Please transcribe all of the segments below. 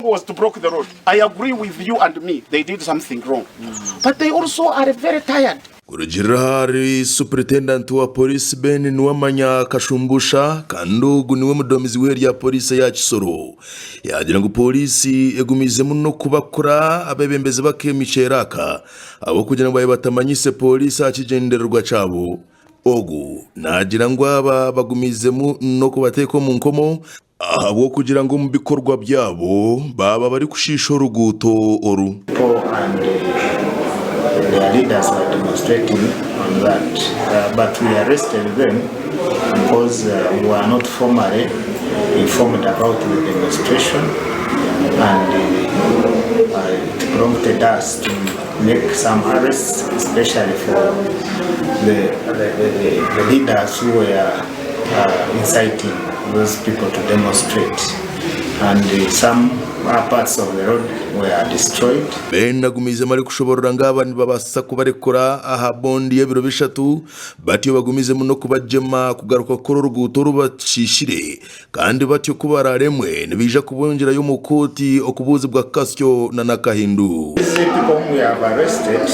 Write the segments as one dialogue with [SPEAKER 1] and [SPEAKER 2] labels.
[SPEAKER 1] was to block the road. I agree with you and me. They did something wrong. But they also are very tired.
[SPEAKER 2] Kurujirahari Superintendent wa Poriisi Ben Nuwamanya Kashumbusha kandugu niwe mudomizi w'eri ya Poriisi ya Kisoro yagira ngo Poriisi egumize muno kubakora abebembeze bakemicheraka abo kugira ngo batamanyise Poriisi akigendererwa cabo ogu nagira ngo aba bagumize no kubateko mu nkomo abo kugira ngo mu bikorwa byabo baba bari kushisho ruguto oru.
[SPEAKER 3] Their leaders were demonstrating on that, but we arrested them because we were not formally informed about the demonstration, and it prompted us to make some arrests, especially for the leaders who were inciting those people to demonstrate, and some parts of the road were destroyed.
[SPEAKER 2] Nagumize mari kushoborora ngabani babasa kubarekora ahabondi y'ebiro bishatu batyo bagumize muno kubajema kugaruka koro ruguto rubacishire kandi batyo kubararemwe nibija kubongera yo mukoti okubuzi bwa kasyo na nakahindu.
[SPEAKER 3] These people we have arrested,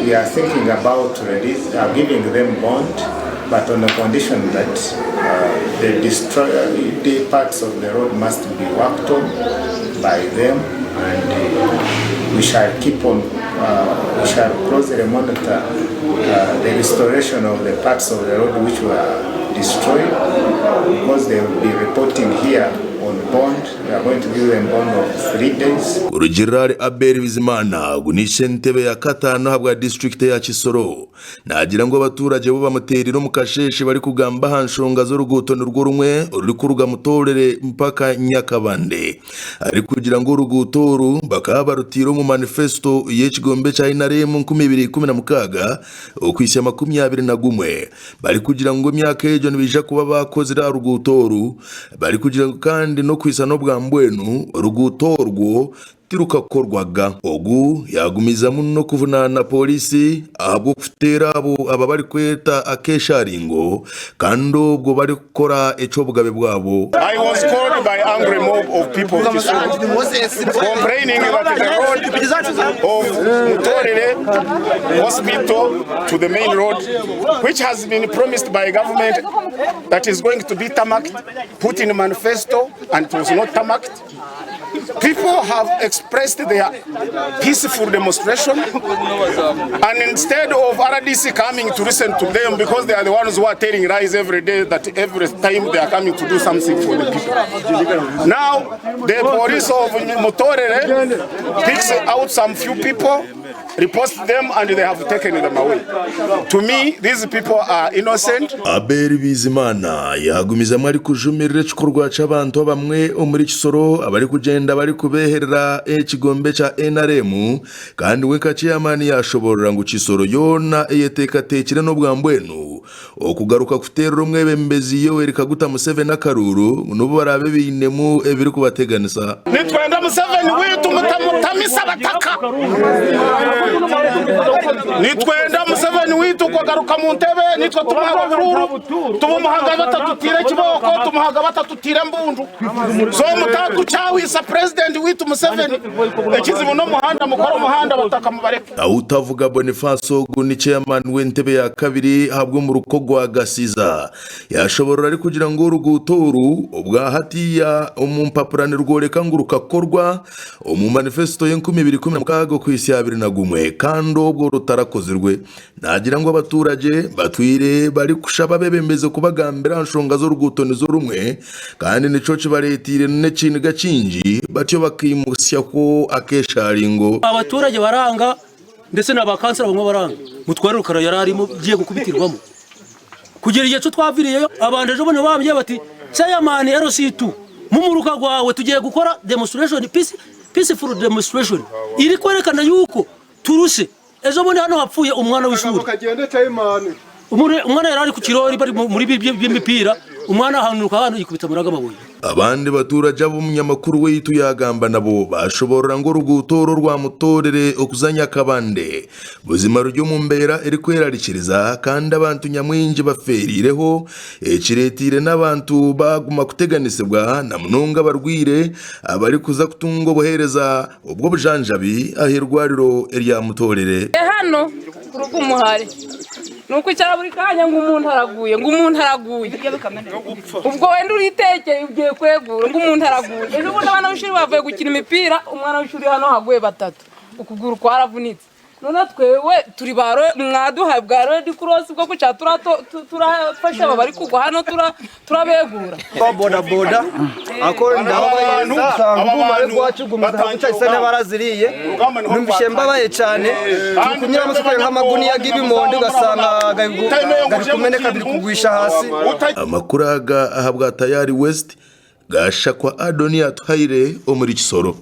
[SPEAKER 3] we are thinking about giving them bond, but on the condition that the parts of the road must be worked on by them, and we shall keep on, we shall closely monitor the restoration of the parts of the road which were destroyed, because they will be reporting here on bond. We are going to give them bond of 3 days.
[SPEAKER 2] Urujirari Abel Bizimana gunishe ntebe ya katano habwa district ya Kisoro nagira ngo abaturage bo bamuteriro mu kasheshe bari kugamba hanshonga zo ruguto n'urwo rumwe uri kuruga mutorere mpaka Nyakabande ari kugira ngo rugutoru bakaba rutiro mu manifesto y'ekigombe cya Inaremu 2016 okwisya 21 bari kugira ngo myaka ejo nibija kuba bakoze ra rugutoru bari kugira ngo kandi no kwisa no bwa mbwenu rugutorwo tirukakorwaga ogu yagumiza muno kuvunana Poriisi abo kufutera abo ababari kweta Ahabw'Okwesharinga kandi ubwo bari gukora eco bugabe bwabo.
[SPEAKER 1] I was called by angry mob of people complaining that the road of Mutorere hospital to the main road, which has been promised by government that is going to be tarmacked, put in a manifesto, and it was not tarmacked. People have expressed their peaceful demonstration, and instead of RDC coming to listen to them, because they are the ones who are telling lies every day, that every time they are coming to do something for the people. Now, the police of Mutorere picks out some few people, reports them, and they have taken them away. To me, these people are innocent.
[SPEAKER 2] Abel Bizimana yagumiza mwari kujumirira cikorwa c'abantu bamwe Omuri Kisoro abari kugenda bari kubeherera ekigombe cha NRM kandi we kaciyamani yashoborera ngo Kisoro yona eyetekatekire no bwambwenu okugaruka kutera rumwe bembezi yo erika guta Museveni akaruru nubo barabe binemu ebiri kubateganisa.
[SPEAKER 1] Nitwenda Museveni witu mutamutamisa bataka. Nitwenda Museveni witu kugaruka mu ntebe nitwe tumuhaga bururu tumuhaga batatutira kiboko tumuhaga batatutira mbundu so mutatu cyawisa president witu Museveni ekizibu no muhanda mukora muhanda bataka mubareka.
[SPEAKER 2] Utavuga Boniface ni chairman w'entebe ya kabiri habwo mu rukogwa gasiza yashoborora ari kugira ngo urugutoru ubwa hatiya umumpapurane rworeka ngo rukakorwa mu manifesto ye 2016 kw'isya 21 kandi ubwo rutarakozerwe nagira ngo abaturage batwire bari kushaba bebembeze kubagambira nshonga zo ruguto nizo rumwe kandi nico kibaretire n'ekindi gacinji batyo bakimusya ko Ahabw'Okwesharinga
[SPEAKER 4] abaturage baranga ndetse n'abakansera bamwe baranga mutware rukara yararimo giye gukubitirwamo kugira igihe cyo twaviriyeyo abantu ejo bone bambye bati chairman RC2 mumuruka gwawe tugiye gukora demonstration peaceful demonstration iri kwerekana yuko turushe ejo bone hano hapfuye umwana w'ishuri umwana yarari ku kirori bari muri by'imipira umwana hanuka hano ikubita muraga mabuye.
[SPEAKER 2] abandi baturage b'umunyamakuru weitu yagamba nabo bashobora ngo rugutoro rwa mutorere okuzanya kabande buzima ryo mu mbera eri kwerarikiriza kandi abantu nyamwinji baferireho ekiretire n'abantu baguma kuteganisibwa na munonga barwire abari kuza kutunga obuhereza ubwo bujanjabi ahirwariro erya mutorere
[SPEAKER 5] hano kuruko umuhari nuko icara buri kanya ngo umuntu araguye ubwo wenda uritekeye ugiye kwegura ngo umuntu araguye ejo bundi abana b'ishuri bavuye gukina imipira umwana w'ishuri hano haguye batatu ukuguru kwaravunitse none twewe turi baro mwaduhaye bwa Red Cross bwo kuca turafasha aba bari kugwa hano turabegura
[SPEAKER 6] boda akora ndabaye abamare gwacu gumaza gucyase baraziriye numvishe mbabaye cyane kunyura musiko nk'amaguni y'ibimondo gasanga gari kumeneka biri kugwisha hasi
[SPEAKER 2] amakuru aga ahabwa tayari West gashakwa Adonia Twaire Omuri Kisoro.